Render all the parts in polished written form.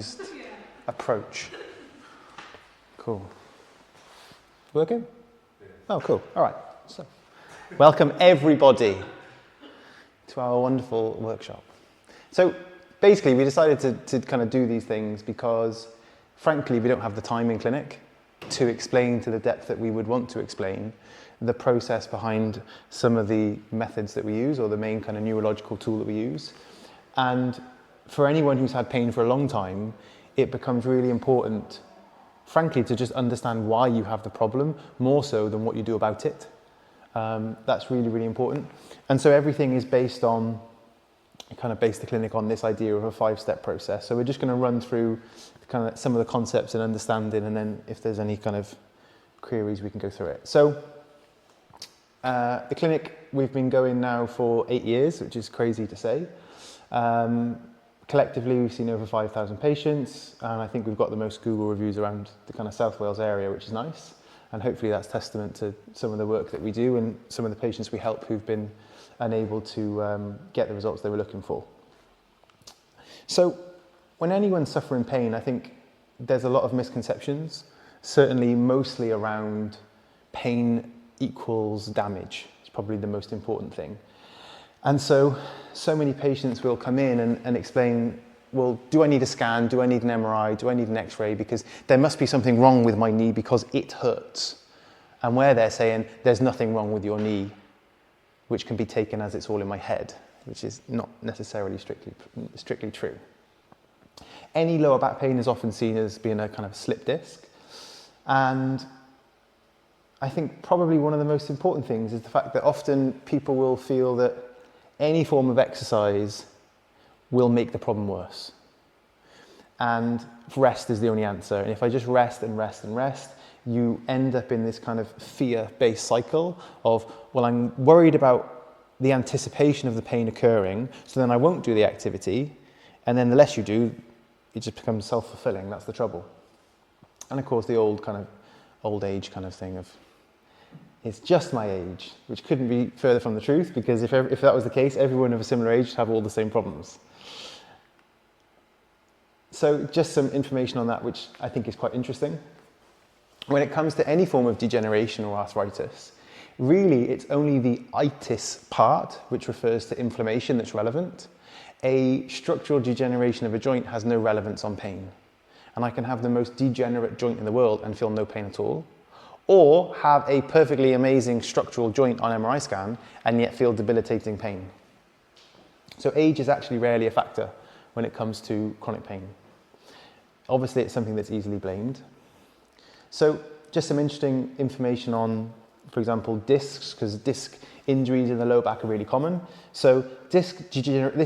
personalised approach. Cool. Working? Oh, cool. All right. So, welcome everybody to our wonderful workshop. So, basically, we decided to kind of do these things because, frankly, we don't have the time in clinic to explain to the depth that we would want to explain the process behind some of the methods that we use, or the main kind of neurological tool that we use. And for anyone who's had pain for a long time, it becomes really important, frankly, to just understand why you have the problem, more so than what you do about it. That's really, really important. And so everything is based on, kind of base the clinic on this idea of a 5-step process. So we're just going to run through kind of some of the concepts and understanding, and then if there's any kind of queries, we can go through it. So the clinic, we've been going now for 8 years, which is crazy to say. Collectively, we've seen over 5,000 patients, and I think we've got the most Google reviews around the kind of South Wales area, which is nice. And hopefully that's testament to some of the work that we do and some of the patients we help who've been unable to get the results they were looking for. So when anyone's suffering pain, I think there's a lot of misconceptions, certainly mostly around pain equals damage. It's probably the most important thing. And so many patients will come in and explain, well, do I need a scan? Do I need an MRI? Do I need an X-ray? Because there must be something wrong with my knee because it hurts. And where they're saying, there's nothing wrong with your knee, which can be taken as it's all in my head, which is not necessarily strictly true. Any lower back pain is often seen as being a kind of slip disc. And I think probably one of the most important things is the fact that often people will feel that any form of exercise will make the problem worse. And rest is the only answer. And if I just rest and rest and rest, you end up in this kind of fear-based cycle of, well, I'm worried about the anticipation of the pain occurring, so then I won't do the activity. And then the less you do, it just becomes self-fulfilling. That's the trouble. And of course, the old age kind of thing of, it's just my age, which couldn't be further from the truth, because if that was the case, everyone of a similar age would have all the same problems. So just some information on that, which I think is quite interesting. When it comes to any form of degeneration or arthritis, really it's only the itis part, which refers to inflammation, that's relevant. A structural degeneration of a joint has no relevance on pain. And I can have the most degenerate joint in the world and feel no pain at all. Or have a perfectly amazing structural joint on MRI scan and yet feel debilitating pain. So age is actually rarely a factor when it comes to chronic pain. Obviously, it's something that's easily blamed. So just some interesting information on, for example, discs, because disc injuries in the lower back are really common. So this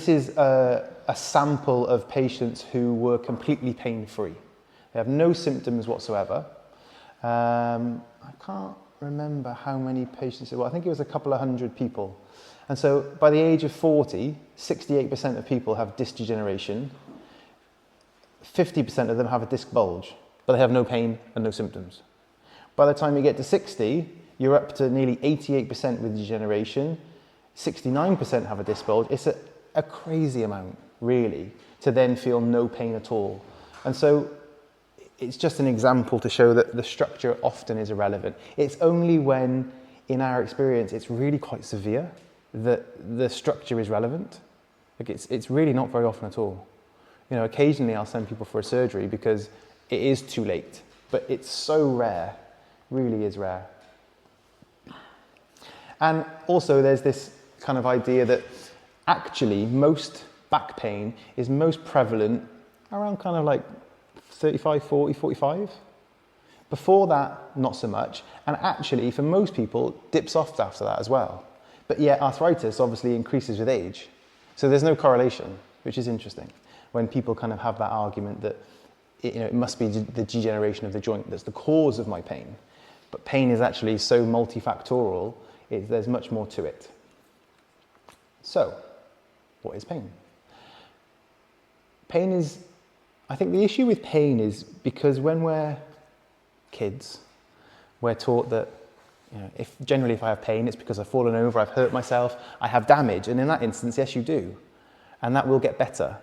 is a sample of patients who were completely pain-free. They have no symptoms whatsoever. I can't remember how many patients it was. I think it was a couple of hundred people. And so by the age of 40, 68% of people have disc degeneration. 50% of them have a disc bulge, but they have no pain and no symptoms. By the time you get to 60, you're up to nearly 88% with degeneration. 69% have a disc bulge. It's a crazy amount, really, to then feel no pain at all. And so it's just an example to show that the structure often is irrelevant. It's only when, in our experience, it's really quite severe that the structure is relevant. Like it's really not very often at all. You know, occasionally I'll send people for a surgery because it is too late, but it's so rare, really is rare. And also there's this kind of idea that actually most back pain is most prevalent around kind of like 35, 40, 45. Before that, not so much. And actually, for most people, dips off after that as well. But yet, arthritis obviously increases with age. So there's no correlation, which is interesting. When people kind of have that argument that it must be the degeneration of the joint that's the cause of my pain. But pain is actually so multifactorial, there's much more to it. So, what is pain? Pain is, I think the issue with pain is because when we're kids, we're taught that if I have pain, it's because I've fallen over, I've hurt myself, I have damage. And in that instance, yes, you do. And that will get better.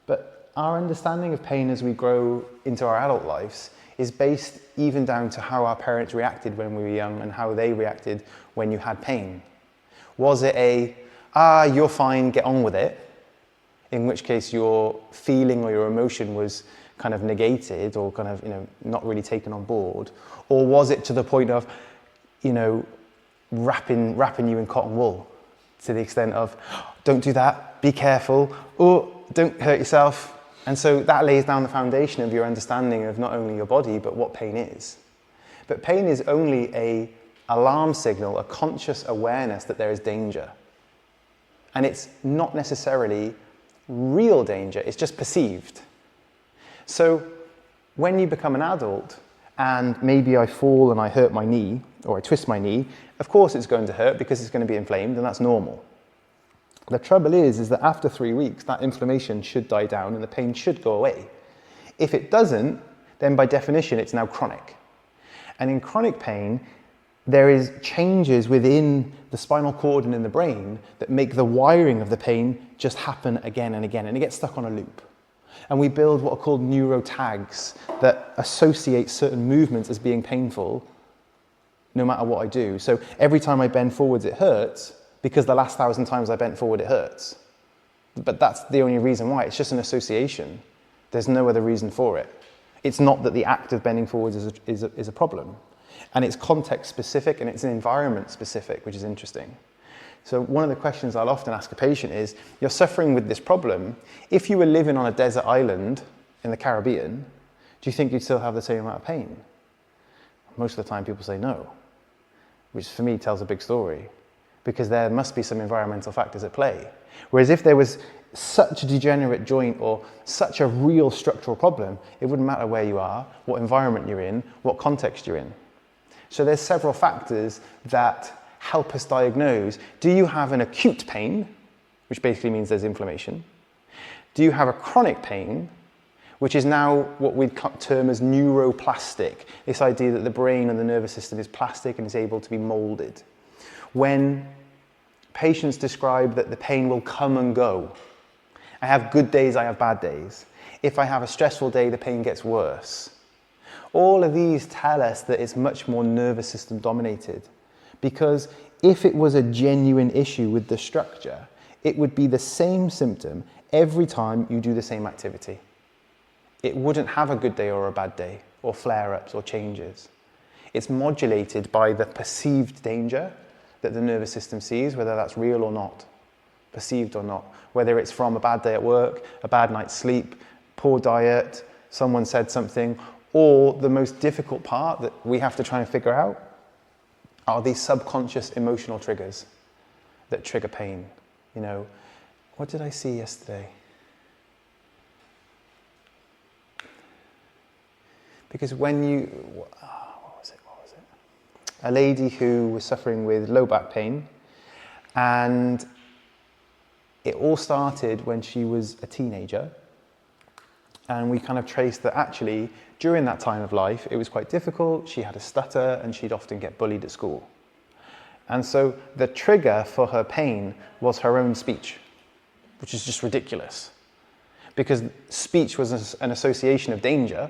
But our understanding of pain as we grow into our adult lives is based even down to how our parents reacted when we were young and how they reacted when you had pain. Was it you're fine, get on with it, in which case your feeling or your emotion was kind of negated or kind of, not really taken on board? Or was it to the point of, wrapping you in cotton wool to the extent of, don't do that, be careful, or don't hurt yourself? And so that lays down the foundation of your understanding of not only your body, but what pain is. But pain is only an alarm signal, a conscious awareness that there is danger. And it's not necessarily real danger, it's just perceived. So when you become an adult and maybe I fall and I hurt my knee or I twist my knee, of course it's going to hurt because it's going to be inflamed, and that's normal. The trouble is that after 3 weeks, that inflammation should die down and the pain should go away. If it doesn't, then by definition, it's now chronic. And in chronic pain, there is changes within the spinal cord and in the brain that make the wiring of the pain just happen again and again, and it gets stuck on a loop. And we build what are called neurotags that associate certain movements as being painful no matter what I do. So every time I bend forwards, it hurts, because the last 1,000 times I bent forward, it hurts. But that's the only reason why. It's just an association. There's no other reason for it. It's not that the act of bending forwards is a problem. And it's context specific and it's environment specific, which is interesting. So one of the questions I'll often ask a patient is, you're suffering with this problem. If you were living on a desert island in the Caribbean, do you think you'd still have the same amount of pain? Most of the time people say no, which for me tells a big story, because there must be some environmental factors at play. Whereas if there was such a degenerate joint or such a real structural problem, it wouldn't matter where you are, what environment you're in, what context you're in. So there's several factors that help us diagnose. Do you have an acute pain, which basically means there's inflammation? Do you have a chronic pain, which is now what we term as neuroplastic, this idea that the brain and the nervous system is plastic and is able to be molded? When patients describe that the pain will come and go, I have good days, I have bad days. If I have a stressful day, the pain gets worse. All of these tell us that it's much more nervous system dominated, because if it was a genuine issue with the structure, it would be the same symptom every time you do the same activity. It wouldn't have a good day or a bad day, or flare-ups or changes. It's modulated by the perceived danger that the nervous system sees, whether that's real or not, perceived or not, whether it's from a bad day at work, a bad night's sleep, poor diet, someone said something, or the most difficult part that we have to try and figure out are these subconscious emotional triggers that trigger pain. What did I see yesterday? Because when what was it? A lady who was suffering with low back pain, and it all started when she was a teenager, and we kind of traced that actually during that time of life it was quite difficult. She had a stutter and she'd often get bullied at school, and so the trigger for her pain was her own speech, which is just ridiculous, because speech was an association of danger,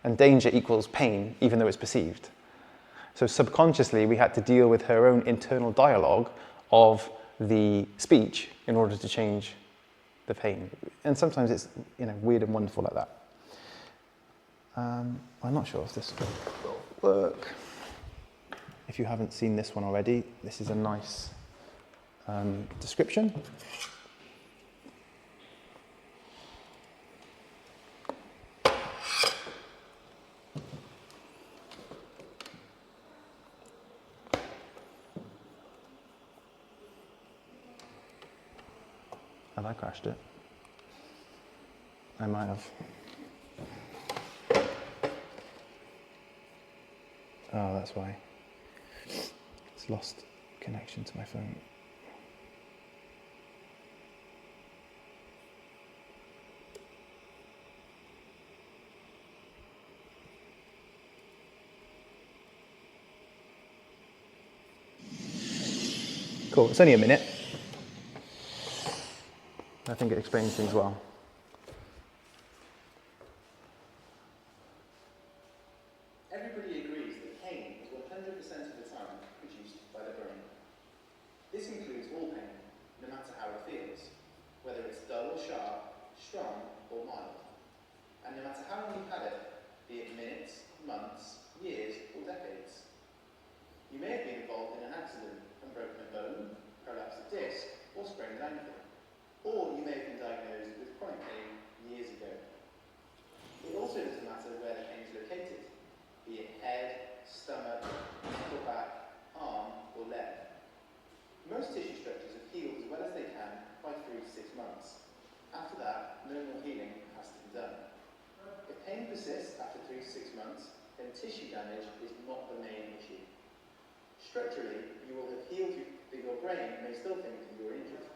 and danger equals pain even though it's perceived. So subconsciously, we had to deal with her own internal dialogue of the speech in order to change the pain. And sometimes it's weird and wonderful like that. I'm not sure if this will work. If you haven't seen this one already, this is a nice description. Have I crashed it? I might have. Oh, that's why. It's lost connection to my phone. Cool, it's only a minute. I think it explains things well. Everybody agrees that pain is 100% of the time produced by the brain. This includes all pain, no matter how it feels, whether it's dull or sharp, strong or mild. And no matter how long you've had it, be it minutes, months, years or decades. You may have been involved in an accident and broken a bone, prolapsed a disc or sprained an ankle. Or you may have been diagnosed with chronic pain years ago. It also doesn't matter where the pain is located, be it head, stomach, neck or back, arm or leg. Most tissue structures have healed as well as they can by 3 to 6 months. After that, no more healing has to be done. If pain persists after 3 to 6 months, then tissue damage is not the main issue. Structurally, you will have healed, but your brain may still think that you are injured.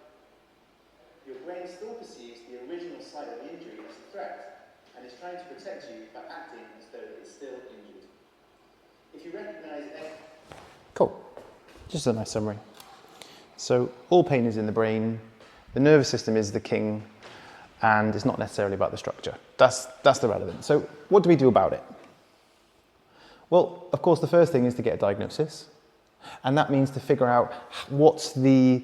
Your brain still perceives the original site of the injury as a threat, and is trying to protect you by acting as though it is still injured. If you recognise it... Cool. Just a nice summary. So, all pain is in the brain, the nervous system is the king, and it's not necessarily about the structure. That's the relevance. So, what do we do about it? Well, of course, the first thing is to get a diagnosis. And that means to figure out what's the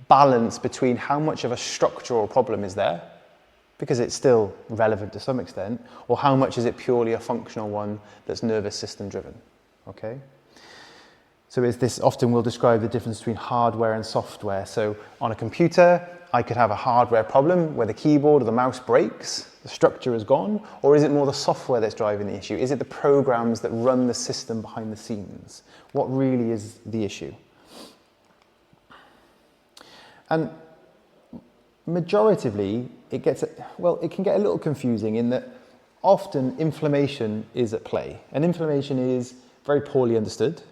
balance between how much of a structural problem is there, because it's still relevant to some extent, or how much is it purely a functional one that's nervous system driven, okay? So is this, often we'll describe the difference between hardware and software. So on a computer, I could have a hardware problem where the keyboard or the mouse breaks, the structure is gone, or is it more the software that's driving the issue? Is it the programs that run the system behind the scenes? What really is the issue? And majoritively, it can get a little confusing in that often inflammation is at play. And inflammation is very poorly understood.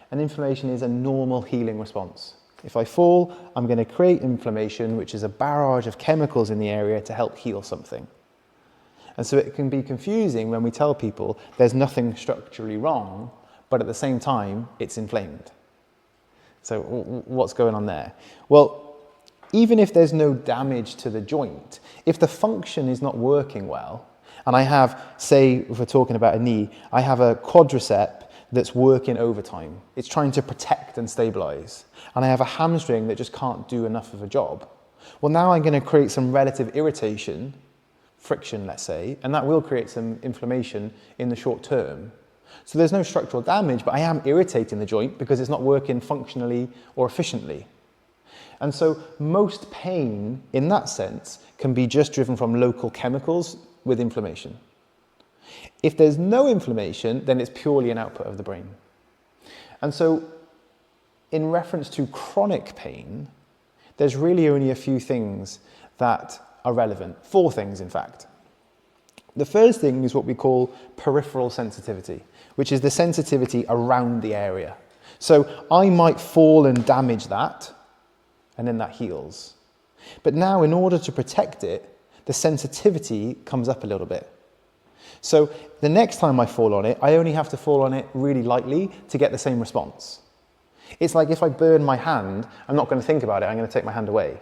And inflammation is a normal healing response. If I fall, I'm going to create inflammation, which is a barrage of chemicals in the area to help heal something. And so it can be confusing when we tell people there's nothing structurally wrong, but at the same time, it's inflamed. So what's going on there? Well, even if there's no damage to the joint, if the function is not working well, and I have, say, if we're talking about a knee, I have a quadricep that's working overtime. It's trying to protect and stabilize. And I have a hamstring that just can't do enough of a job. Well, now I'm going to create some relative irritation, friction, let's say, and that will create some inflammation in the short term. So there's no structural damage, but I am irritating the joint because it's not working functionally or efficiently. And so most pain, in that sense, can be just driven from local chemicals with inflammation. If there's no inflammation, then it's purely an output of the brain. And so, in reference to chronic pain, there's really only a few things that are relevant. 4 things, in fact. The first thing is what we call peripheral sensitivity, which is the sensitivity around the area. So I might fall and damage that, and then that heals. But now, in order to protect it, the sensitivity comes up a little bit. So the next time I fall on it, I only have to fall on it really lightly to get the same response. It's like if I burn my hand, I'm not going to think about it, I'm going to take my hand away.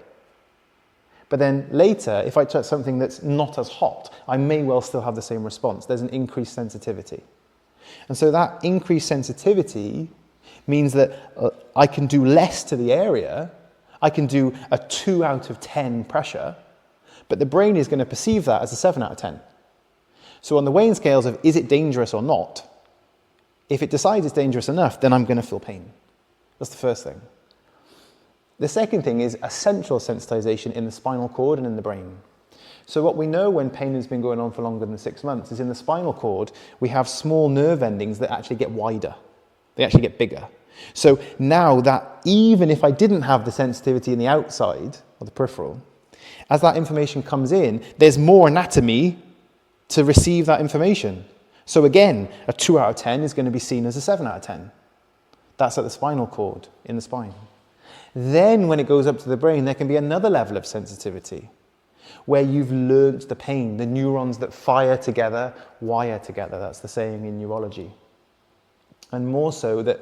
But then later, if I touch something that's not as hot, I may well still have the same response. There's an increased sensitivity. And so that increased sensitivity means that I can do less to the area. I can do a 2 out of 10 pressure, but the brain is going to perceive that as a 7 out of 10. So on the weighing scales of is it dangerous or not, if it decides it's dangerous enough, then I'm going to feel pain. That's the first thing. The second thing is a central sensitization in the spinal cord and in the brain. So what we know when pain has been going on for longer than 6 months is in the spinal cord, we have small nerve endings that actually get wider. They actually get bigger. So now that even if I didn't have the sensitivity in the outside, or the peripheral, as that information comes in, there's more anatomy to receive that information. So again, a 2 out of 10 is going to be seen as a 7 out of 10. That's at the spinal cord, in the spine. Then when it goes up to the brain, there can be another level of sensitivity where you've learnt the pain. The neurons that fire together, wire together. That's the saying in neurology. And more so that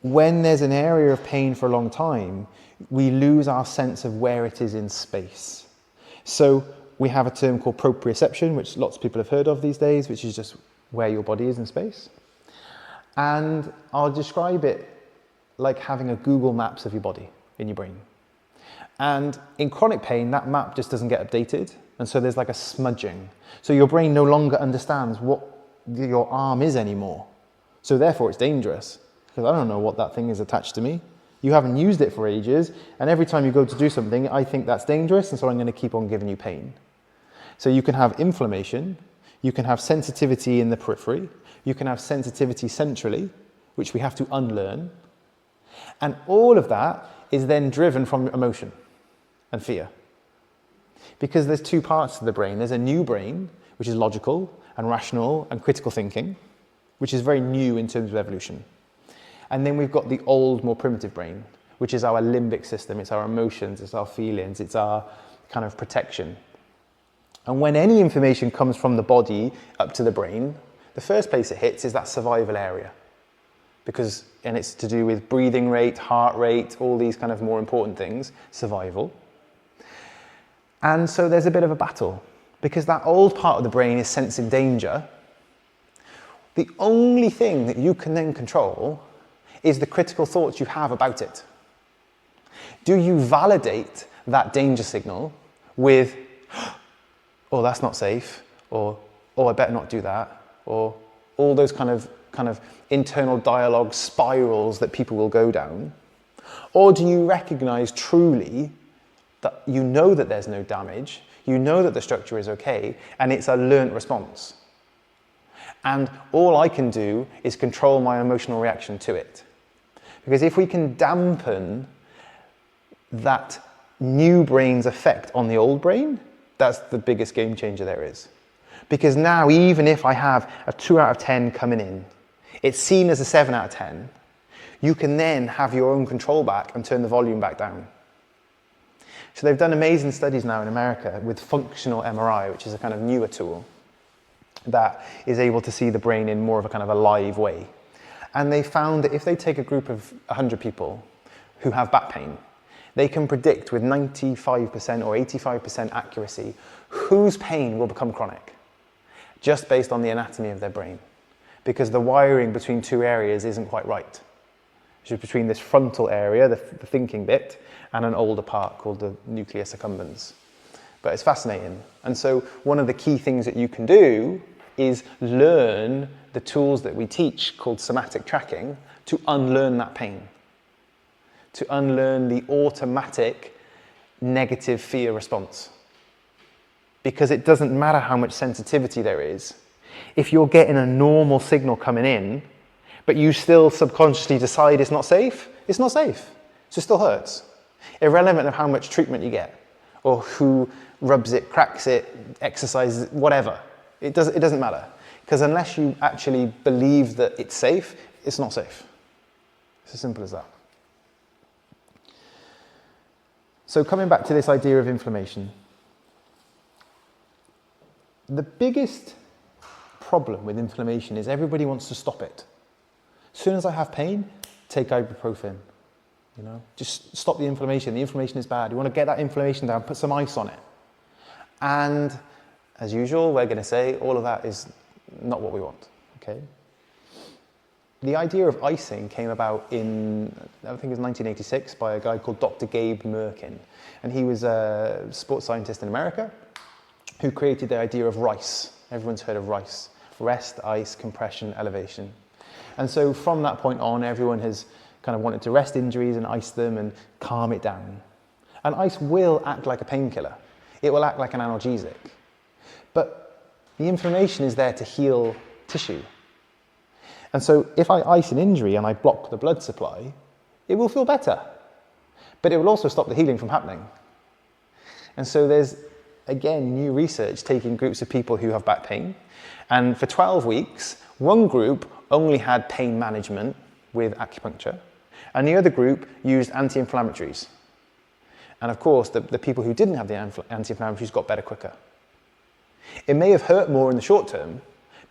when there's an area of pain for a long time, we lose our sense of where it is in space. So we have a term called proprioception, which lots of people have heard of these days, which is just where your body is in space. And I'll describe it like having a Google Maps of your body in your brain. And in chronic pain, that map just doesn't get updated. And so there's like a smudging. So your brain no longer understands what your arm is anymore. So therefore it's dangerous, because I don't know what that thing is attached to me. You haven't used it for ages, and every time you go to do something, I think that's dangerous, and so I'm going to keep on giving you pain. So you can have inflammation, you can have sensitivity in the periphery, you can have sensitivity centrally, which we have to unlearn, and all of that is then driven from emotion and fear. Because there's two parts to the brain. There's a new brain, which is logical and rational and critical thinking, which is very new in terms of evolution. And then we've got the old, more primitive brain, which is our limbic system. It's our emotions, it's our feelings, it's our kind of protection. And when any information comes from the body up to the brain, the first place it hits is that survival area. And it's to do with breathing rate, heart rate, all these kind of more important things, survival. And so there's a bit of a battle, because that old part of the brain is sensing danger. The only thing that you can then control is the critical thoughts you have about it. Do you validate that danger signal with, oh, that's not safe, or, oh, I better not do that, or all those kind of internal dialogue spirals that people will go down? Or do you recognize truly that you know that there's no damage, you know that the structure is okay, and it's a learnt response? And all I can do is control my emotional reaction to it. Because if we can dampen that new brain's effect on the old brain, that's the biggest game changer there is. Because now, even if I have a 2 out of 10 coming in, it's seen as a 7 out of 10, you can then have your own control back and turn the volume back down. So they've done amazing studies now in America with functional MRI, which is a kind of newer tool that is able to see the brain in more of a kind of a live way. And they found that if they take a group of 100 people who have back pain, they can predict with 95% or 85% accuracy whose pain will become chronic, just based on the anatomy of their brain. Because the wiring between two areas isn't quite right, which is between this frontal area, the thinking bit, and an older part called the nucleus accumbens. But it's fascinating. And so one of the key things that you can do is learn the tools that we teach called somatic tracking to unlearn that pain, to unlearn the automatic negative fear response. Because it doesn't matter how much sensitivity there is. If you're getting a normal signal coming in, but you still subconsciously decide it's not safe, it's not safe. So it still hurts. Irrelevant of how much treatment you get, or who rubs it, cracks it, exercises it, whatever. It doesn't matter. Because unless you actually believe that it's safe, it's not safe. It's as simple as that. So coming back to this idea of inflammation, the biggest problem with inflammation is everybody wants to stop it. As soon as I have pain, take ibuprofen. Just stop the inflammation. The inflammation is bad. You want to get that inflammation down, put some ice on it. And as usual, we're going to say all of that is not what we want, okay? The idea of icing came about in, I think it was 1986, by a guy called Dr. Gabe Merkin. And he was a sports scientist in America who created the idea of RICE. Everyone's heard of RICE. Rest, ice, compression, elevation. And so from that point on, everyone has kind of wanted to rest injuries and ice them and calm it down. And ice will act like a painkiller. It will act like an analgesic. But the inflammation is there to heal tissue. And so if I ice an injury and I block the blood supply, it will feel better. But it will also stop the healing from happening. And so there's, again, new research taking groups of people who have back pain. And for 12 weeks, one group only had pain management with acupuncture, and the other group used anti-inflammatories. And of course, the people who didn't have the anti-inflammatories got better quicker. It may have hurt more in the short term,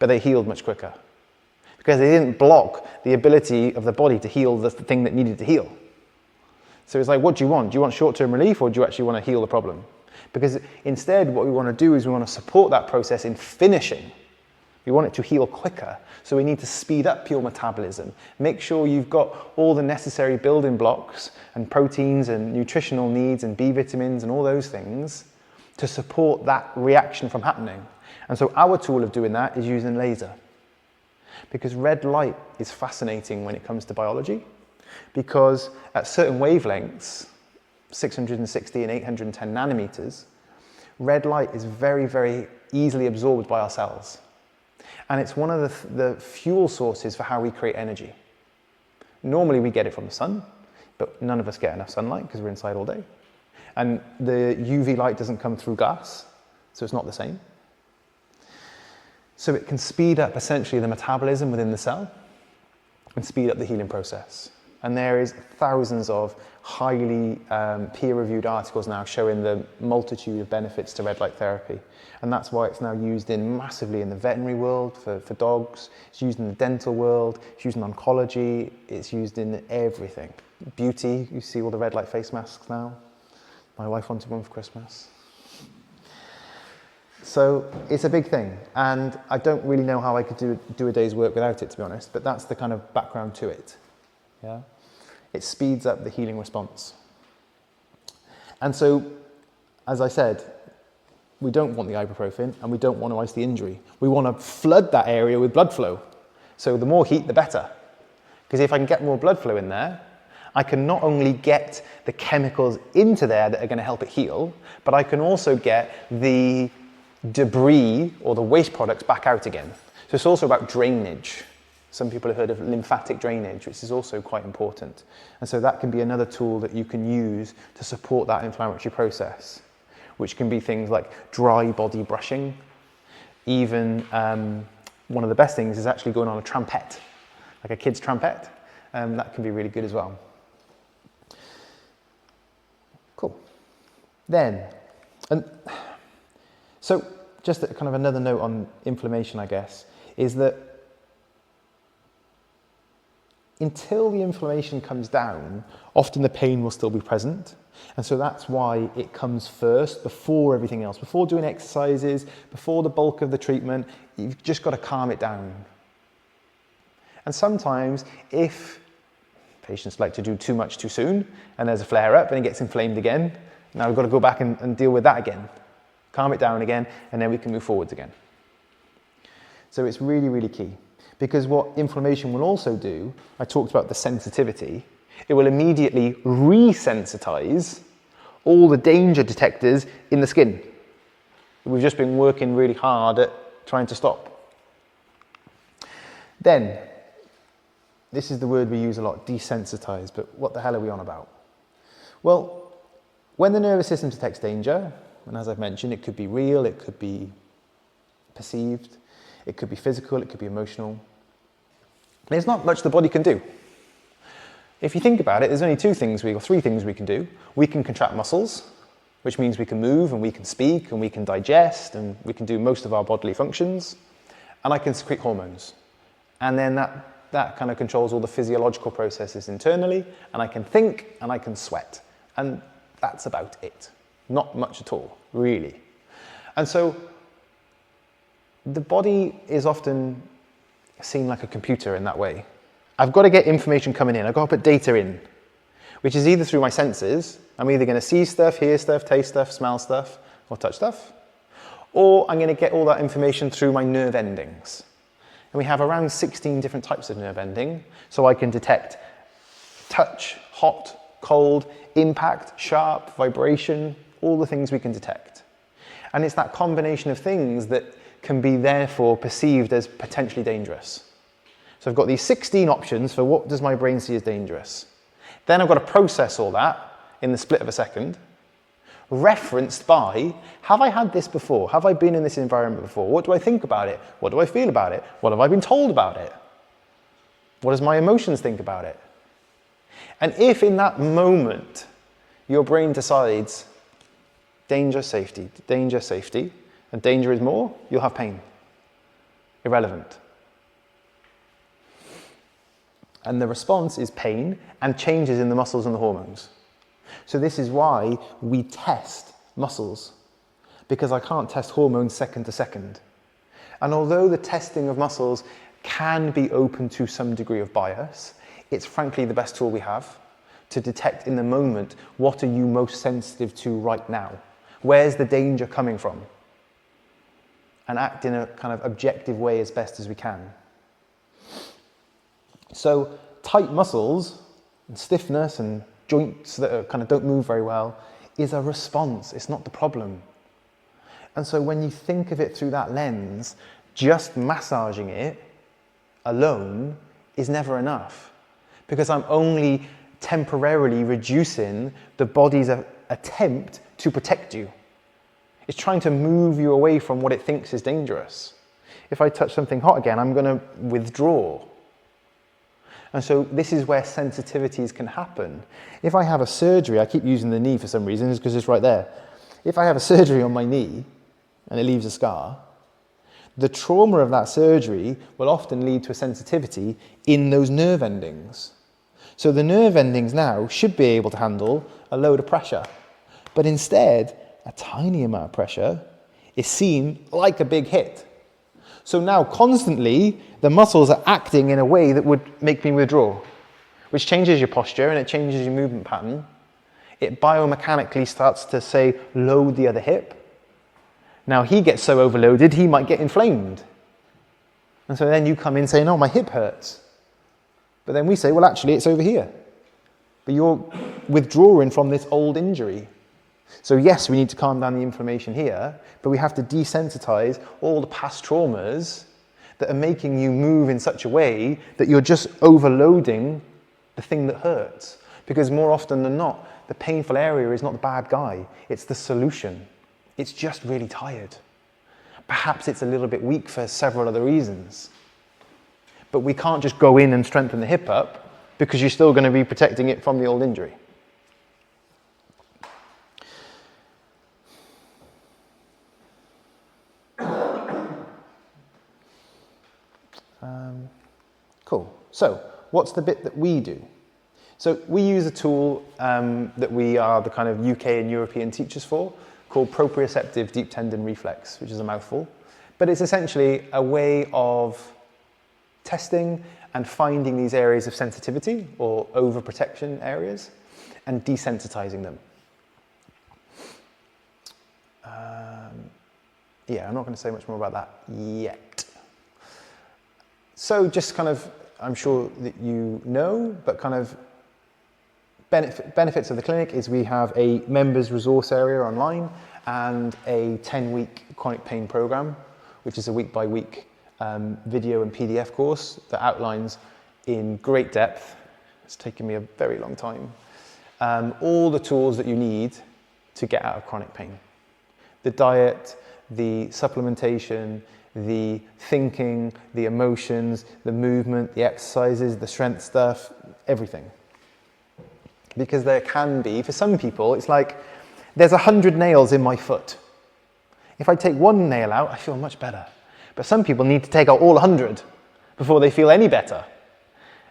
but they healed much quicker, because they didn't block the ability of the body to heal the thing that needed to heal. So it's like, what do you want? Do you want short-term relief, or do you actually want to heal the problem? Because instead, what we want to do is we want to support that process in finishing We want it to heal quicker, so we need to speed up your metabolism. Make sure you've got all the necessary building blocks and proteins and nutritional needs and B vitamins and all those things to support that reaction from happening. And so our tool of doing that is using laser. Because red light is fascinating when it comes to biology, because at certain wavelengths, 660 and 810 nanometers, red light is very, very easily absorbed by our cells. And it's one of the fuel sources for how we create energy. Normally we get it from the sun, but none of us get enough sunlight because we're inside all day. And the UV light doesn't come through glass, so it's not the same. So it can speed up essentially the metabolism within the cell and speed up the healing process. And there is thousands of highly peer-reviewed articles now showing the multitude of benefits to red light therapy. And that's why it's now used massively in the veterinary world for dogs. It's used in the dental world. It's used in oncology. It's used in everything. Beauty, you see all the red light face masks now. My wife wanted one for Christmas. So it's a big thing. And I don't really know how I could do a day's work without it, to be honest. But that's the kind of background to it. Yeah? It speeds up the healing response. And so, as I said, we don't want the ibuprofen and we don't want to ice the injury. We want to flood that area with blood flow. So the more heat, the better. Because if I can get more blood flow in there, I can not only get the chemicals into there that are going to help it heal, but I can also get the debris or the waste products back out again. So it's also about drainage. Some people have heard of lymphatic drainage, which is also quite important. And so that can be another tool that you can use to support that inflammatory process, which can be things like dry body brushing. Even one of the best things is actually going on a trampette, like a kid's trampette. That can be really good as well. Cool. Then, so just kind of another note on inflammation, I guess, is that until the inflammation comes down, often the pain will still be present. And so that's why it comes first, before everything else. Before doing exercises, before the bulk of the treatment, you've just got to calm it down. And sometimes, if patients like to do too much too soon, and there's a flare-up and it gets inflamed again, now we've got to go back and deal with that again. Calm it down again, and then we can move forwards again. So it's really, really key. Because what inflammation will also do, I talked about the sensitivity, it will immediately resensitize all the danger detectors in the skin. We've just been working really hard at trying to stop. Then, this is the word we use a lot, desensitize, but what the hell are we on about? Well, when the nervous system detects danger, and as I've mentioned, it could be real, it could be perceived, it could be physical, it could be emotional. There's not much the body can do. If you think about it, there's only three things we can do. We can contract muscles, which means we can move and we can speak and we can digest and we can do most of our bodily functions. And I can secrete hormones. And then that kind of controls all the physiological processes internally, and I can think and I can sweat. And that's about it. Not much at all, really. And so the body is often seen like a computer in that way. I've got to get information coming in. I've got to put data in, which is either through my senses. I'm either going to see stuff, hear stuff, taste stuff, smell stuff, or touch stuff. Or I'm going to get all that information through my nerve endings. And we have around 16 different types of nerve ending. So I can detect touch, hot, cold, impact, sharp, vibration, all the things we can detect. And it's that combination of things that can be therefore perceived as potentially dangerous. So I've got these 16 options for what does my brain see as dangerous. Then I've got to process all that in the split of a second, referenced by, have I had this before? Have I been in this environment before? What do I think about it? What do I feel about it? What have I been told about it? What does my emotions think about it? And if in that moment your brain decides danger, safety, and danger is more, you'll have pain. Irrelevant. And the response is pain and changes in the muscles and the hormones. So this is why we test muscles, because I can't test hormones second to second. And although the testing of muscles can be open to some degree of bias, it's frankly the best tool we have to detect in the moment, what are you most sensitive to right now? Where's the danger coming from? And act in a kind of objective way as best as we can. So tight muscles and stiffness and joints that are kind of don't move very well is a response, it's not the problem. And so when you think of it through that lens, just massaging it alone is never enough, because I'm only temporarily reducing the body's attempt to protect you. It's trying to move you away from what it thinks is dangerous. If I touch something hot again, I'm going to withdraw. And so this is where sensitivities can happen. If I have a surgery, I keep using the knee for some reason, it's because it's right there. If I have a surgery on my knee and it leaves a scar, the trauma of that surgery will often lead to a sensitivity in those nerve endings. So the nerve endings now should be able to handle a load of pressure, but instead, a tiny amount of pressure is seen like a big hit. So now constantly, the muscles are acting in a way that would make me withdraw, which changes your posture and it changes your movement pattern. It biomechanically starts to say, load the other hip. Now he gets so overloaded, he might get inflamed. And so then you come in saying, oh, my hip hurts. But then we say, well, actually, it's over here. But you're withdrawing from this old injury. So yes, we need to calm down the inflammation here, but we have to desensitize all the past traumas that are making you move in such a way that you're just overloading the thing that hurts. Because more often than not, the painful area is not the bad guy, it's the solution. It's just really tired. Perhaps it's a little bit weak for several other reasons. But we can't just go in and strengthen the hip up because you're still going to be protecting it from the old injury. Cool. So, what's the bit that we do? So, we use a tool that we are the kind of UK and European teachers for, called proprioceptive deep tendon reflex, which is a mouthful. But it's essentially a way of testing and finding these areas of sensitivity or overprotection areas and desensitizing them. Yeah, I'm not going to say much more about that yet. So just kind of, I'm sure that you know, but kind of benefits of the clinic is we have a members resource area online and a 10-week chronic pain program, which is a week-by-week video and PDF course that outlines in great depth, it's taken me a very long time, all the tools that you need to get out of chronic pain. The diet, the supplementation, the thinking, the emotions, the movement, the exercises, the strength stuff, everything. Because there can be, for some people, it's like, there's 100 nails in my foot. If I take one nail out, I feel much better. But some people need to take out all 100 before they feel any better.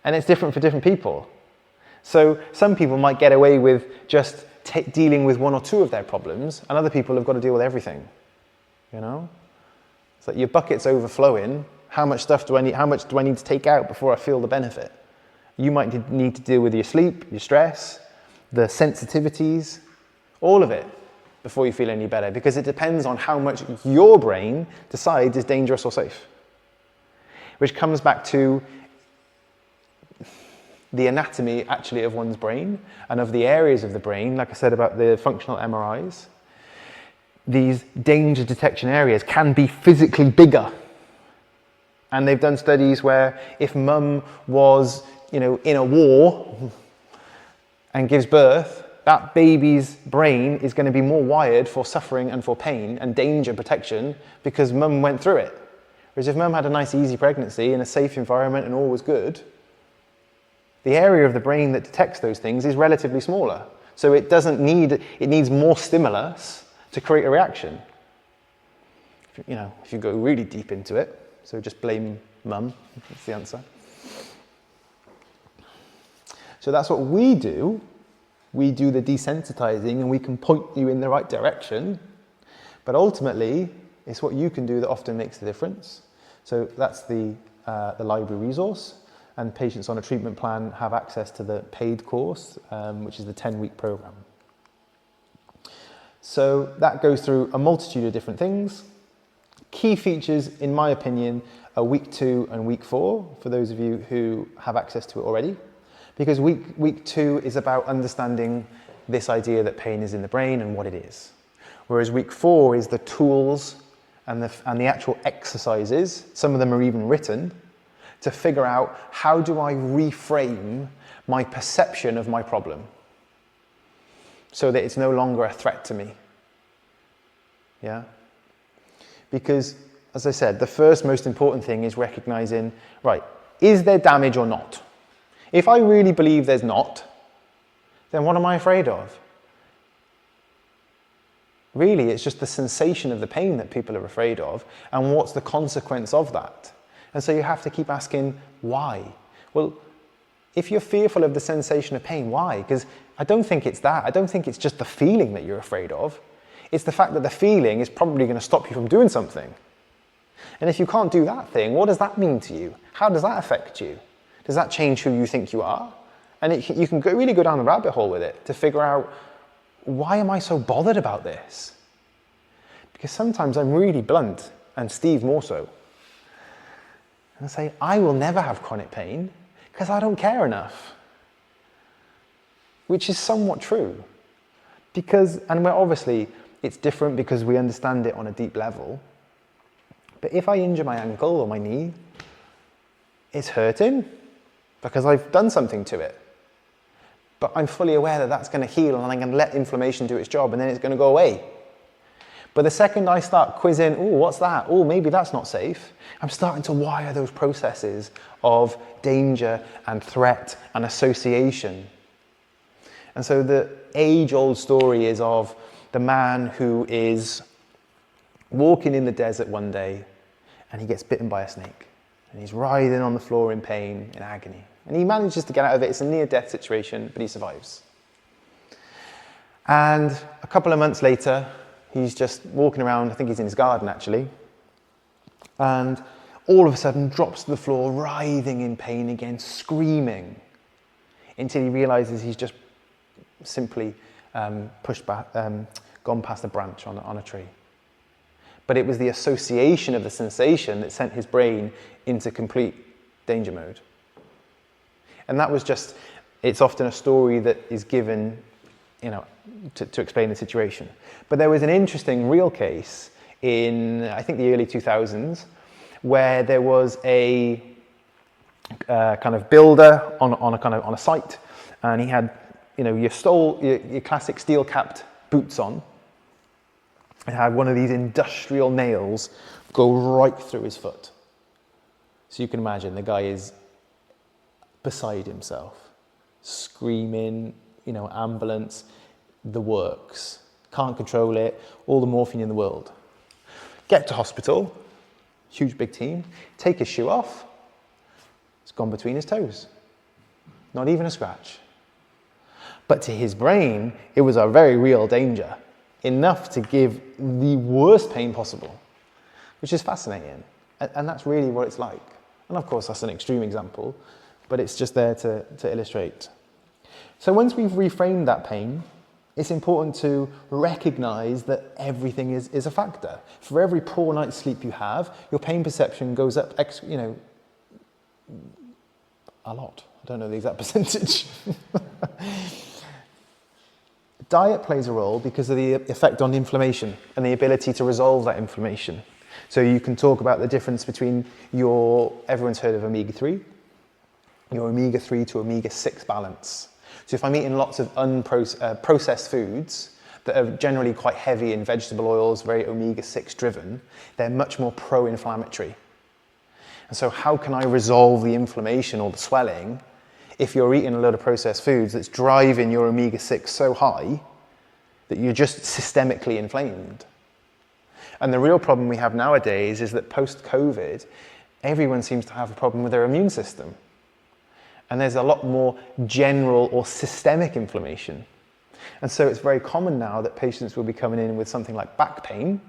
And it's different for different people. So some people might get away with just dealing with one or two of their problems, and other people have got to deal with everything. You know? It's like your bucket's overflowing. How much do I need to take out before I feel the benefit? You might need to deal with your sleep, your stress, the sensitivities, all of it before you feel any better, because it depends on how much your brain decides is dangerous or safe. Which comes back to the anatomy actually of one's brain and of the areas of the brain, like I said about the functional MRIs. These danger detection areas can be physically bigger. And they've done studies where if mum was, in a war and gives birth, that baby's brain is going to be more wired for suffering and for pain and danger protection because mum went through it. Whereas if mum had a nice easy pregnancy in a safe environment and all was good, the area of the brain that detects those things is relatively smaller. So it needs more stimulus to create a reaction. If you go really deep into it, so just blame mum, that's the answer. So that's what we do. We do the desensitizing and we can point you in the right direction. But ultimately, It's what you can do that often makes the difference. So that's the library resource, and patients on a treatment plan have access to the paid course, which is the 10-week program. So that goes through a multitude of different things. Key features, in my opinion, are week 2 and week 4, for those of you who have access to it already. Because week 2 is about understanding this idea that pain is in the brain and what it is. Whereas week 4 is the tools and the actual exercises, some of them are even written, to figure out how do I reframe my perception of my problem so that it's no longer a threat to me. Yeah? Because, as I said, the first most important thing is recognizing, right, is there damage or not? If I really believe there's not, then what am I afraid of? Really, it's just the sensation of the pain that people are afraid of, and what's the consequence of that? And so you have to keep asking, why? Well, if you're fearful of the sensation of pain, why? Because I don't think it's that. I don't think it's just the feeling that you're afraid of. It's the fact that the feeling is probably going to stop you from doing something. And if you can't do that thing, what does that mean to you? How does that affect you? Does that change who you think you are? And you can really go down the rabbit hole with it to figure out, why am I so bothered about this? Because sometimes I'm really blunt, and Steve more so. And I say, I will never have chronic pain because I don't care enough. Which is somewhat true. And we're obviously, it's different because we understand it on a deep level. But if I injure my ankle or my knee, it's hurting because I've done something to it. But I'm fully aware that that's going to heal and I'm going to let inflammation do its job and then it's going to go away. But the second I start quizzing, oh, what's that? Oh, maybe that's not safe. I'm starting to wire those processes of danger and threat and association. And so the age-old story is of the man who is walking in the desert one day and he gets bitten by a snake. And he's writhing on the floor in pain, in agony. And he manages to get out of it. It's a near-death situation, but he survives. And a couple of months later, he's just walking around, I think he's in his garden actually, and all of a sudden drops to the floor, writhing in pain again, screaming, until he realizes he's just simply pushed back, gone past a branch on a tree. But it was the association of the sensation that sent his brain into complete danger mode. And that was just, it's often a story that is given, to explain the situation. But there was an interesting real case in, I think, the early 2000s, where there was a kind of builder on a site, and he had, your classic steel-capped boots on, and had one of these industrial nails go right through his foot. So you can imagine the guy is beside himself, screaming, ambulance, the works, can't control it, all the morphine in the world. Get to hospital, huge big team, take his shoe off, it's gone between his toes. Not even a scratch. But to his brain, it was a very real danger, enough to give the worst pain possible, which is fascinating. And that's really what it's like. And of course, that's an extreme example, but it's just there to illustrate. So once we've reframed that pain, it's important to recognize that everything is a factor. For every poor night's sleep you have, your pain perception goes up, a lot. I don't know the exact percentage. Diet plays a role because of the effect on inflammation and the ability to resolve that inflammation. So you can talk about the difference between everyone's heard of omega-3, your omega-3 to omega-6 balance. So if I'm eating lots of processed foods that are generally quite heavy in vegetable oils, very omega-6 driven, they're much more pro-inflammatory. And so how can I resolve the inflammation or the swelling if you're eating a lot of processed foods that's driving your omega-6 so high that you're just systemically inflamed? And the real problem we have nowadays is that post-COVID, everyone seems to have a problem with their immune system. And there's a lot more general or systemic inflammation. And so it's very common now that patients will be coming in with something like back pain,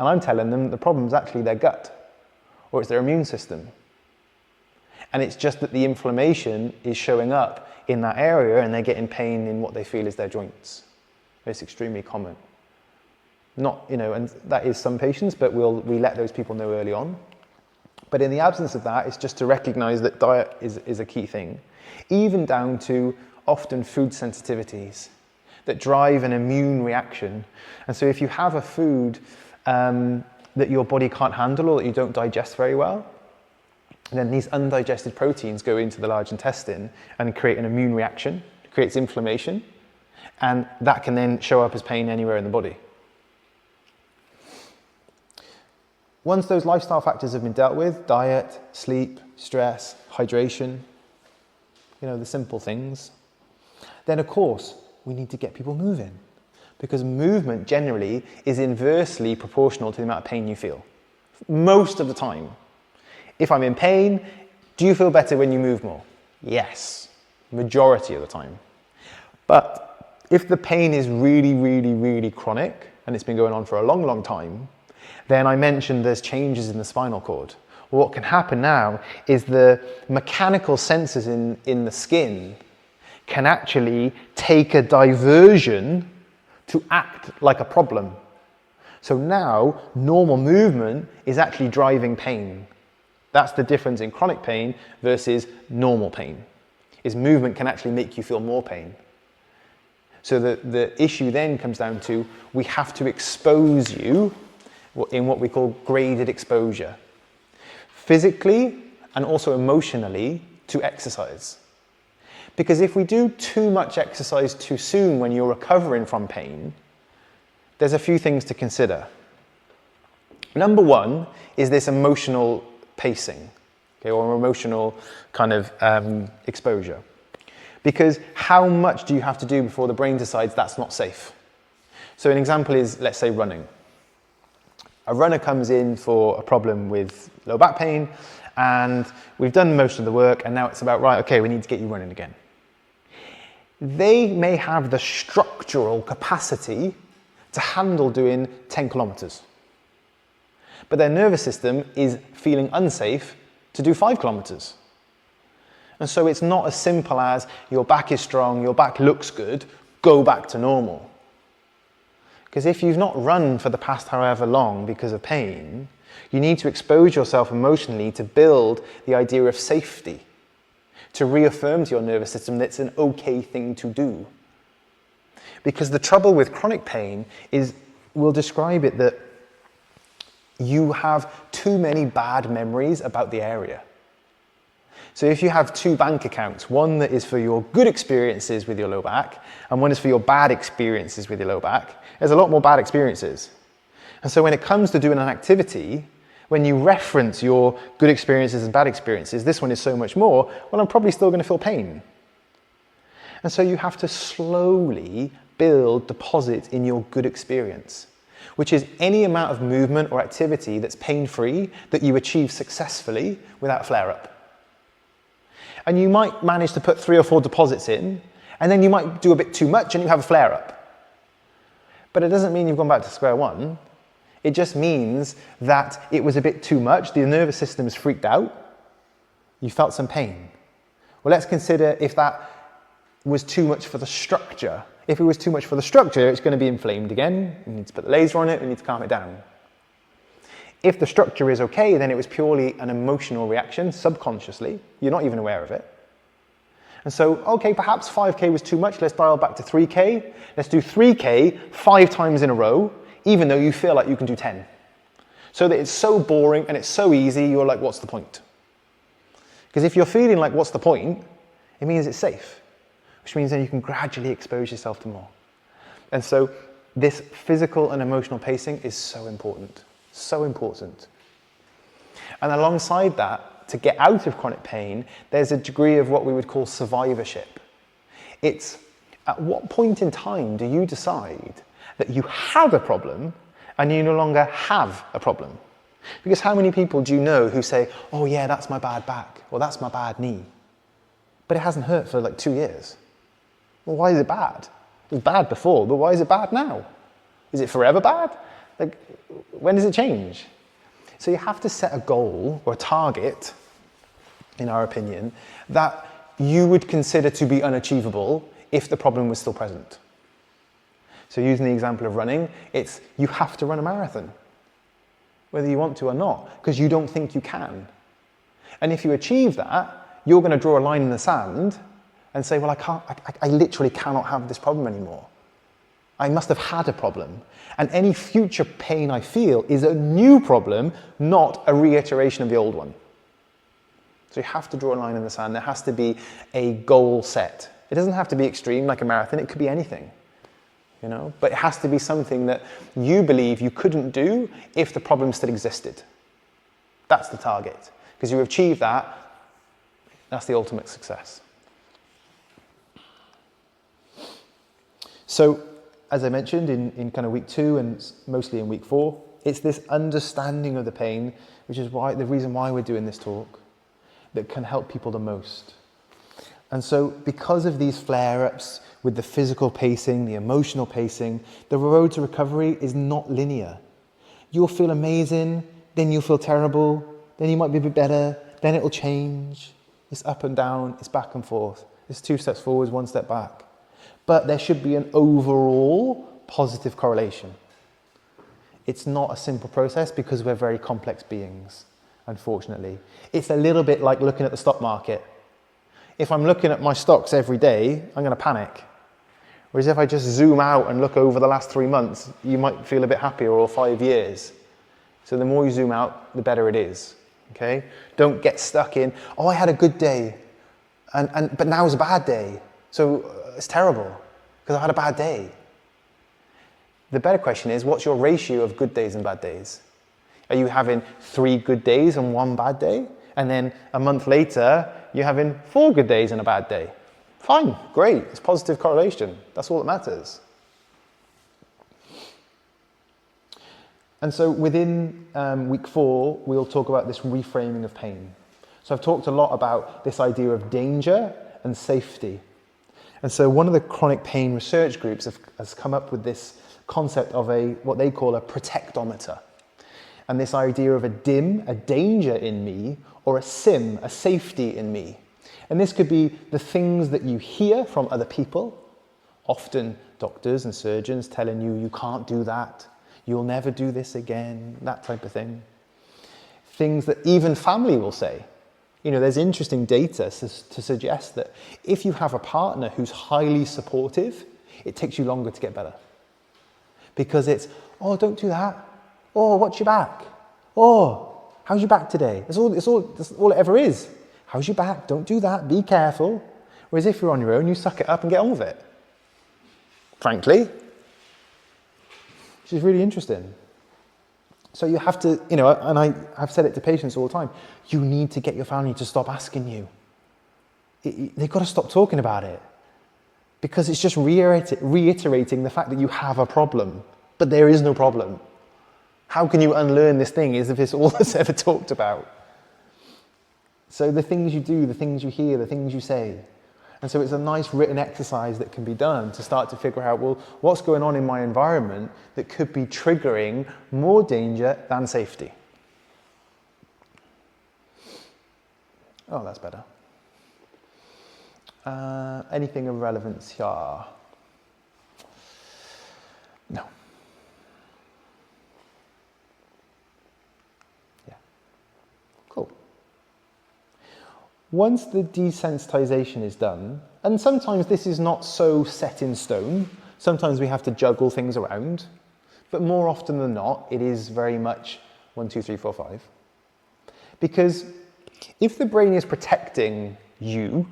And I'm telling them the problem is actually their gut, or it's their immune system. And it's just that the inflammation is showing up in that area and they're getting pain in what they feel is their joints. It's extremely common. Not, and that is some patients, but we let those people know early on. But in the absence of that, it's just to recognize that diet is a key thing, even down to often food sensitivities that drive an immune reaction. And so if you have a food that your body can't handle or that you don't digest very well, then these undigested proteins go into the large intestine and create an immune reaction, creates inflammation, and that can then show up as pain anywhere in the body. Once those lifestyle factors have been dealt with, diet, sleep, stress, hydration, the simple things, then of course we need to get people moving, because movement generally is inversely proportional to the amount of pain you feel. Most of the time. If I'm in pain, do you feel better when you move more? Yes, majority of the time. But if the pain is really, really, really chronic, and it's been going on for a long, long time, then I mentioned there's changes in the spinal cord. What can happen now is the mechanical sensors in the skin can actually take a diversion to act like a problem. So now normal movement is actually driving pain. That's the difference in chronic pain versus normal pain, is movement can actually make you feel more pain. So the issue then comes down to, we have to expose you in what we call graded exposure, physically and also emotionally, to exercise. Because if we do too much exercise too soon when you're recovering from pain, there's a few things to consider. Number one is this emotional pacing, or emotional kind of exposure. Because how much do you have to do before the brain decides that's not safe? So an example is, let's say, running. A runner comes in for a problem with low back pain, and we've done most of the work, and now it's about, right, okay, we need to get you running again. They may have the structural capacity to handle doing 10 kilometers. But their nervous system is feeling unsafe to do 5 kilometers. And so it's not as simple as your back is strong, your back looks good, go back to normal. Because if you've not run for the past however long because of pain, you need to expose yourself emotionally to build the idea of safety, to reaffirm to your nervous system that it's an okay thing to do. Because the trouble with chronic pain is, we'll describe it that you have too many bad memories about the area. So if you have 2 bank accounts, one that is for your good experiences with your low back, and one is for your bad experiences with your low back, there's a lot more bad experiences. And so when it comes to doing an activity, when you reference your good experiences and bad experiences, this one is so much more, well, I'm probably still going to feel pain. And so you have to slowly build deposits in your good experience, which is any amount of movement or activity that's pain-free that you achieve successfully without flare-up. And you might manage to put 3 or 4 deposits in, and then you might do a bit too much and you have a flare-up. But it doesn't mean you've gone back to square one. It just means that it was a bit too much, the nervous system is freaked out, you felt some pain. Well, let's consider if that was too much for the structure. If it was too much for the structure, it's going to be inflamed again. We need to put the laser on it, we need to calm it down. If the structure is okay, then it was purely an emotional reaction, subconsciously. You're not even aware of it. And so, okay, perhaps 5K was too much. Let's dial back to 3K. Let's do 3K 5 times in a row, even though you feel like you can do 10. So that it's so boring and it's so easy, you're like, what's the point? Because if you're feeling like, what's the point? It means it's safe, which means then you can gradually expose yourself to more. And so this physical and emotional pacing is so important. So important. And alongside that, to get out of chronic pain, there's a degree of what we would call survivorship. It's at what point in time do you decide that you have a problem and you no longer have a problem? Because how many people do you know who say, oh yeah, that's my bad back, or that's my bad knee, but it hasn't hurt for like 2 years? Well, why is it bad? It was bad before, but why is it bad now? Is it forever bad? Like, when does it change? So you have to set a goal or a target, in our opinion, that you would consider to be unachievable if the problem was still present. So using the example of running, it's you have to run a marathon, whether you want to or not, because you don't think you can. And if you achieve that, you're going to draw a line in the sand and say, well, I literally cannot have this problem anymore. I must have had a problem. And any future pain I feel is a new problem, not a reiteration of the old one. So you have to draw a line in the sand. There has to be a goal set. It doesn't have to be extreme like a marathon. It could be anything, you know, but it has to be something that you believe you couldn't do if the problem still existed. That's the target. Because you achieve that, that's the ultimate success. So, as I mentioned in kind of week 2 and mostly in week 4, it's this understanding of the pain, which is why the reason why we're doing this talk, that can help people the most. And so because of these flare-ups with the physical pacing, the emotional pacing, the road to recovery is not linear. You'll feel amazing, then you'll feel terrible, then you might be a bit better, then it'll change. It's up and down, it's back and forth. It's 2 steps forwards, 1 step back. But there should be an overall positive correlation. It's not a simple process because we're very complex beings, unfortunately. It's a little bit like looking at the stock market. If I'm looking at my stocks every day, I'm going to panic. Whereas if I just zoom out and look over the last 3 months, you might feel a bit happier, or 5 years. So the more you zoom out, the better it is. Okay? Don't get stuck in, oh, I had a good day, but now is a bad day. So it's terrible because I had a bad day. The better question is, what's your ratio of good days and bad days? Are you having 3 good days and 1 bad day? And then a month later, you're having 4 good days and a bad day. Fine, great, it's positive correlation. That's all that matters. And so within week 4, we'll talk about this reframing of pain. So I've talked a lot about this idea of danger and safety. And so one of the chronic pain research groups has come up with this concept of what they call a protectometer. And this idea of a DIM, a danger in me, or a SIM, a safety in me. And this could be the things that you hear from other people, often doctors and surgeons telling you, you can't do that, you'll never do this again, that type of thing. Things that even family will say. You know, there's interesting data to suggest that if you have a partner who's highly supportive, it takes you longer to get better. Because it's, oh, don't do that. Oh, watch your back. Oh, how's your back today? That's all it ever is. How's your back? Don't do that. Be careful. Whereas if you're on your own, you suck it up and get on with it. Frankly. Which is really interesting. So you have to, you know, and I've said it to patients all the time, you need to get your family to stop asking you. They've got to stop talking about it. Because it's just reiterating the fact that you have a problem. But there is no problem. How can you unlearn this thing as if it's all that's ever talked about? So the things you do, the things you hear, the things you say. And so it's a nice written exercise that can be done to start to figure out, well, what's going on in my environment that could be triggering more danger than safety? Oh, that's better. Anything of relevance here? No. Yeah. Cool. Once the desensitization is done, and sometimes this is not so set in stone, sometimes we have to juggle things around, but more often than not, it is very much 1, 2, 3, 4, 5. Because if the brain is protecting you,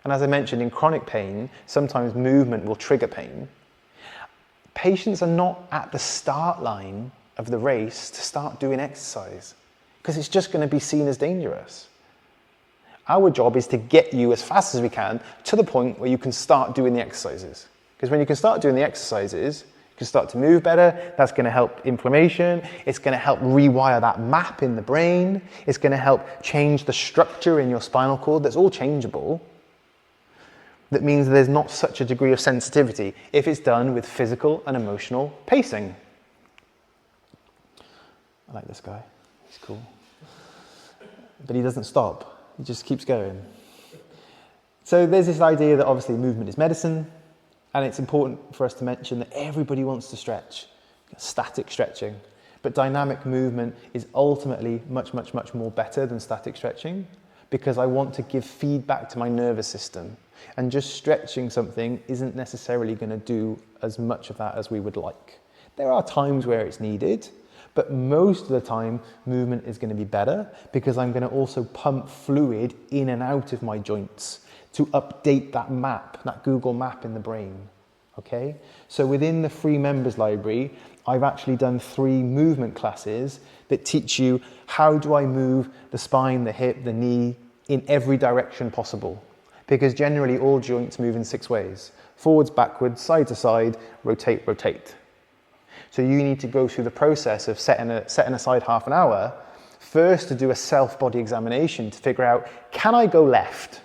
and as I mentioned, in chronic pain, sometimes movement will trigger pain, patients are not at the start line of the race to start doing exercise, because it's just going to be seen as dangerous. Our job is to get you as fast as we can to the point where you can start doing the exercises. Because when you can start doing the exercises, you can start to move better. That's going to help inflammation. It's going to help rewire that map in the brain. It's going to help change the structure in your spinal cord. That's all changeable. That means there's not such a degree of sensitivity if it's done with physical and emotional pacing. I like this guy, he's cool. But he doesn't stop, he just keeps going. So there's this idea that obviously movement is medicine, and it's important for us to mention that everybody wants to stretch, static stretching, but dynamic movement is ultimately much, much, much more better than static stretching, because I want to give feedback to my nervous system, and just stretching something isn't necessarily going to do as much of that as we would like. There are times where it's needed, but most of the time movement is going to be better, because I'm going to also pump fluid in and out of my joints to update that map, that Google map in the brain, okay? So within the free members library, I've actually done 3 movement classes that teach you how do I move the spine, the hip, the knee in every direction possible. Because generally all joints move in 6 ways: forwards, backwards, side to side, rotate, rotate. So you need to go through the process of setting aside half an hour, first to do a self-body examination to figure out, can I go left?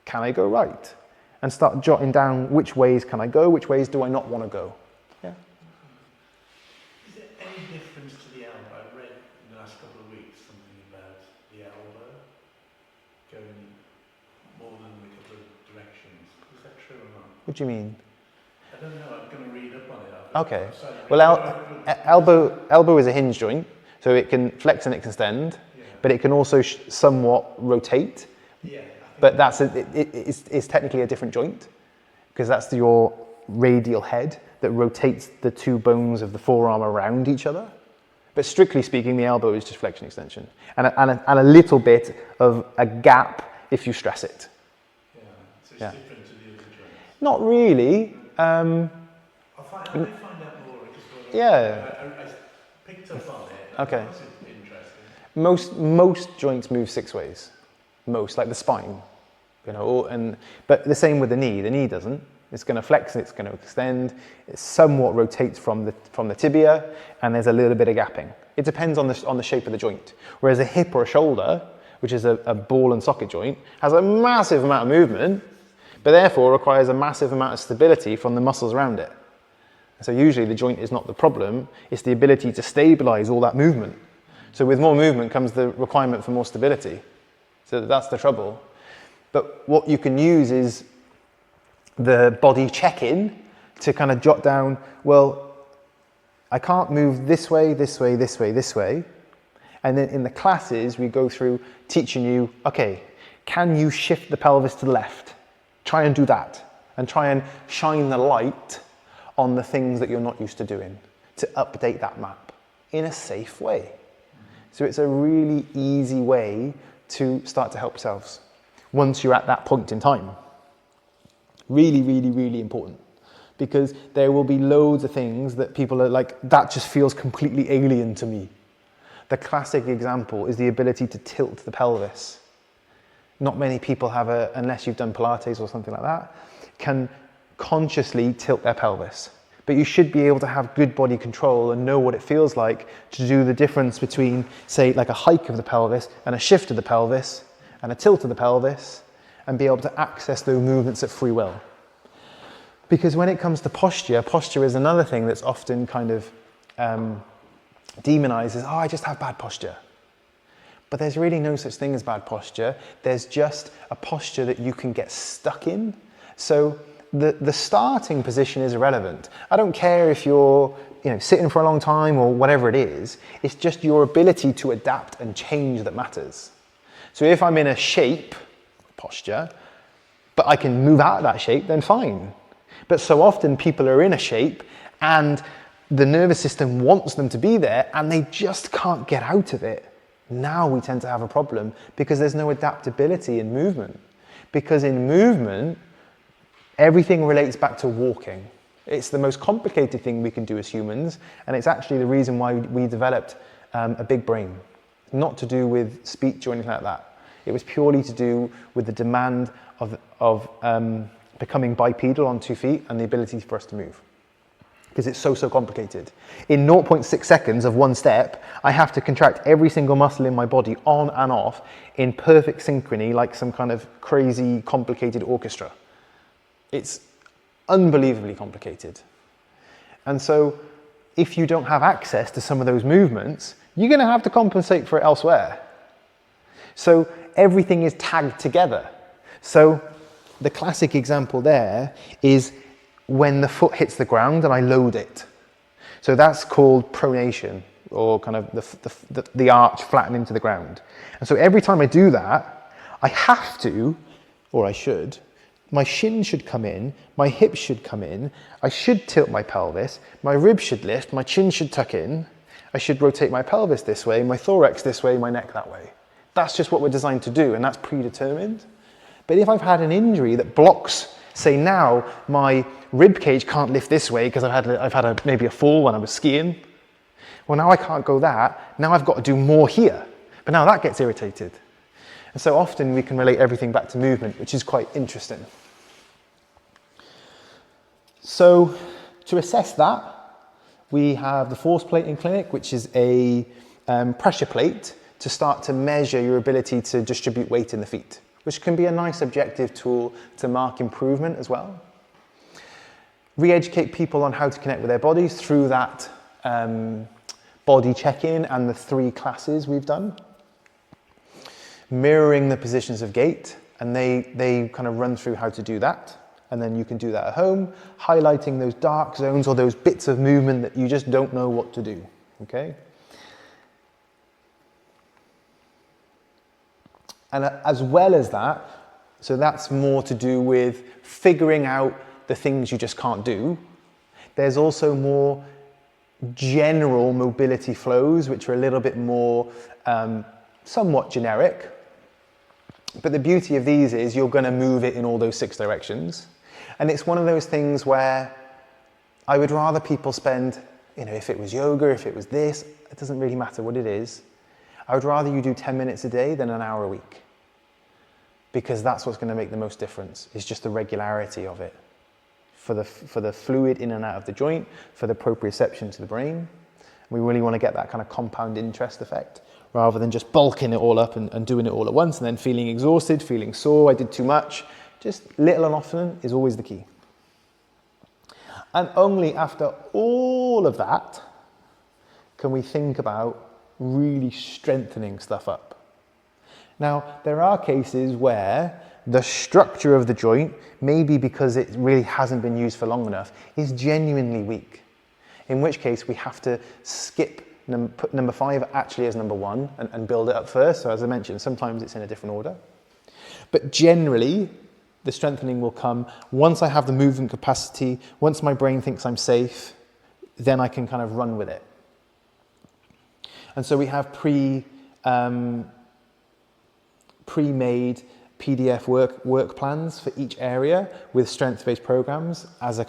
Can I go right? And start jotting down which ways can I go, which ways do I not want to go. Yeah. Is there any difference to the elbow? I've read in the last couple of weeks something about the elbow going more than a couple of directions. Is that true or not? What do you mean? I don't know, I'm going to read up on it. Okay. Well, elbow is a hinge joint, so it can flex and it can extend, but it can also somewhat rotate. Yeah. But it's technically a different joint, because that's your radial head that rotates the 2 bones of the forearm around each other. But strictly speaking, the elbow is just flexion extension, and a little bit of a gap if you stress it. Yeah, so it's different to the other joints? Not really. I may find out more. I picked up on it. Okay. It's interesting. Most joints move 6 ways. Most, like the spine, you know, but the same with the knee. The knee doesn't. It's going to flex and it's going to extend. It somewhat rotates from the tibia, and there's a little bit of gapping. It depends on the shape of the joint. Whereas a hip or a shoulder, which is a ball and socket joint, has a massive amount of movement, but therefore requires a massive amount of stability from the muscles around it. So usually the joint is not the problem, it's the ability to stabilize all that movement. So with more movement comes the requirement for more stability. So that's the trouble. But what you can use is the body check-in to kind of jot down, well, I can't move this way, this way, this way, this way. And then in the classes, we go through teaching you, okay, can you shift the pelvis to the left? Try and do that. And try and shine the light on the things that you're not used to doing to update that map in a safe way. So it's a really easy way to start to help yourselves once you're at that point in time. Really, really, really important, because there will be loads of things that people are like, that just feels completely alien to me. The classic example is the ability to tilt the pelvis. Not many people have unless you've done Pilates or something like that, can consciously tilt their pelvis. But you should be able to have good body control and know what it feels like to do the difference between, say, like a hike of the pelvis and a shift of the pelvis and a tilt of the pelvis, and be able to access those movements at free will. Because when it comes to posture, posture is another thing that's often kind of demonized as, oh, I just have bad posture. But there's really no such thing as bad posture. There's just a posture that you can get stuck in. So the starting position is irrelevant. I don't care if you're sitting for a long time or whatever it is. It's just your ability to adapt and change that matters. So if I'm in a shape, posture, but I can move out of that shape, then fine. But so often people are in a shape and the nervous system wants them to be there and they just can't get out of it. Now we tend to have a problem because there's no adaptability in movement. Because in movement, everything relates back to walking. It's the most complicated thing we can do as humans, and it's actually the reason why we developed a big brain. Not to do with speech or anything like that. It was purely to do with the demand of becoming bipedal on 2 feet and the ability for us to move. Because it's so complicated. In 0.6 seconds of one step, I have to contract every single muscle in my body on and off in perfect synchrony, like some kind of crazy, complicated orchestra. It's unbelievably complicated. And so if you don't have access to some of those movements, you're going to have to compensate for it elsewhere. So everything is tagged together. So the classic example there is when the foot hits the ground and I load it. So that's called pronation, or kind of the arch flattening to the ground. And so every time I do that, I have to, or I should, my shin should come in, my hips should come in, I should tilt my pelvis, my ribs should lift, my chin should tuck in, I should rotate my pelvis this way, my thorax this way, my neck that way. That's just what we're designed to do, and that's predetermined. But if I've had an injury that blocks, say now, my rib cage can't lift this way because I've had maybe a fall when I was skiing, well, now I can't go that, now I've got to do more here. But now that gets irritated. And so often we can relate everything back to movement, which is quite interesting. So to assess that, we have the force plate in clinic, which is a pressure plate to start to measure your ability to distribute weight in the feet, which can be a nice objective tool to mark improvement as well. Re-educate people on how to connect with their bodies through that body check-in and the 3 classes we've done. Mirroring the positions of gait, and they kind of run through how to do that. And then you can do that at home, highlighting those dark zones or those bits of movement that you just don't know what to do, okay? And as well as that, so that's more to do with figuring out the things you just can't do. There's also more general mobility flows, which are a little bit more somewhat generic. But the beauty of these is you're going to move it in all those 6 directions. And it's one of those things where I would rather people spend, if it was yoga, if it was this, it doesn't really matter what it is. I would rather you do 10 minutes a day than an hour a week. Because that's what's going to make the most difference, is just the regularity of it. For the fluid in and out of the joint, for the proprioception to the brain. We really want to get that kind of compound interest effect, rather than just bulking it all up and doing it all at once and then feeling exhausted, feeling sore, I did too much. Just little and often is always the key. And only after all of that can we think about really strengthening stuff up. Now, there are cases where the structure of the joint, maybe because it really hasn't been used for long enough, is genuinely weak. In which case we have to put number 5 actually as number 1 and build it up first. So as I mentioned, sometimes it's in a different order. But generally, the strengthening will come once I have the movement capacity, once my brain thinks I'm safe, then I can kind of run with it. And so we have pre-made PDF work plans for each area with strength-based programs as a